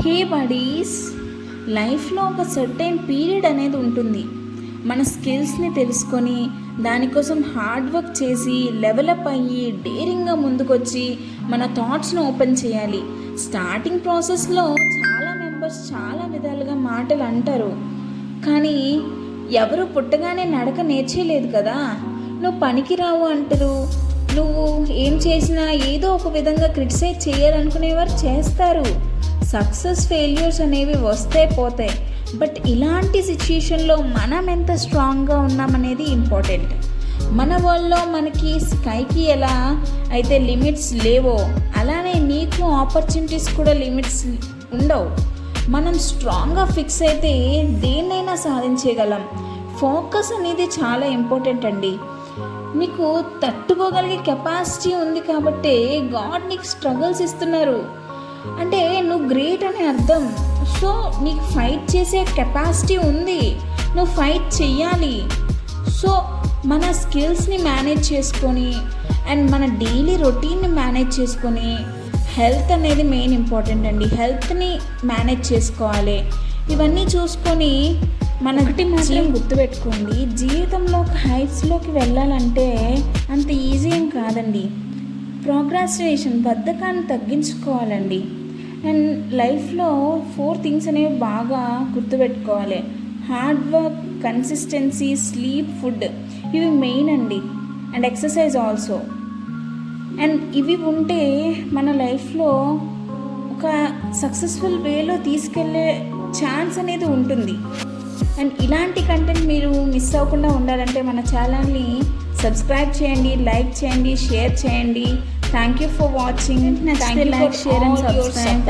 హే buddies, లైఫ్లో ఒక certain period అనేది ఉంటుంది. మన స్కిల్స్ని తెలుసుకొని దానికోసం హార్డ్ వర్క్ చేసి లెవలప్ అయ్యి డేరింగ్గా ముందుకొచ్చి మన థాట్స్ను ఓపెన్ చేయాలి. స్టార్టింగ్ ప్రాసెస్లో చాలా మెంబర్స్ చాలా విధాలుగా మాటలు అంటారు, కానీ ఎవరు పుట్టగానే నడక నేర్చేయలేదు కదా. నువ్వు పనికిరావు అంటారు, నువ్వు ఏం చేసినా ఏదో ఒక విధంగా క్రిటిసైజ్ చేయాలనుకునేవారు చేస్తారు. సక్సెస్ ఫెయిల్యూర్స్ అనేవి వస్తే పోతాయి, బట్ ఇలాంటి సిచ్యుయేషన్లో మనం ఎంత స్ట్రాంగ్గా ఉన్నామనేది ఇంపార్టెంట్. మన వరల్డ్లో మనకి స్కైకి ఎలా అయితే లిమిట్స్ లేవో, అలానే నీకు ఆపర్చునిటీస్ కూడా లిమిట్స్ ఉండవు. మనం స్ట్రాంగ్గా ఫిక్స్ అయితే దేన్నైనా సాధించగలం. ఫోకస్ అనేది చాలా ఇంపార్టెంట్ అండి. నీకు తట్టుకోగలిగే కెపాసిటీ ఉంది కాబట్టి గాడ్ నీకు స్ట్రగుల్స్ ఇస్తున్నారు అంటే నువ్వు గ్రేట్ అని అర్థం. సో నీకు ఫైట్ చేసే కెపాసిటీ ఉంది, నువ్వు ఫైట్ చెయ్యాలి. సో మన స్కిల్స్ని మేనేజ్ చేసుకొని అండ్ మన డైలీ రొటీన్ని మేనేజ్ చేసుకొని, హెల్త్ అనేది మెయిన్ ఇంపార్టెంట్ అండి. హెల్త్ని మేనేజ్ చేసుకోవాలి. ఇవన్నీ చూసుకొని మనకి మాత్రం గుర్తుపెట్టుకోండి, జీవితంలో హైట్స్లోకి వెళ్ళాలంటే అంత ఈజీ ఏం కాదండి. ప్రోక్రాస్టినేషన్, బద్ధకాన్ని తగ్గించుకోవాలండి. అండ్ లైఫ్లో 4 థింగ్స్ అనేవి బాగా గుర్తుపెట్టుకోవాలి. Hard work, consistency, sleep, food, ఇవి మెయిన్ అండి. And exercise also. అండ్ ఇవి ఉంటే మన లైఫ్లో ఒక సక్సెస్ఫుల్ వేలో తీసుకెళ్ళే ఛాన్స్ అనేది ఉంటుంది. అండ్ ఇలాంటి కంటెంట్ మీరు మిస్ అవ్వకుండా ఉండాలంటే మన ఛానల్ని సబ్స్క్రైబ్ చేయండి, లైక్ చేయండి, షేర్ చేయండి. Thank you for watching. Like, share and subscribe.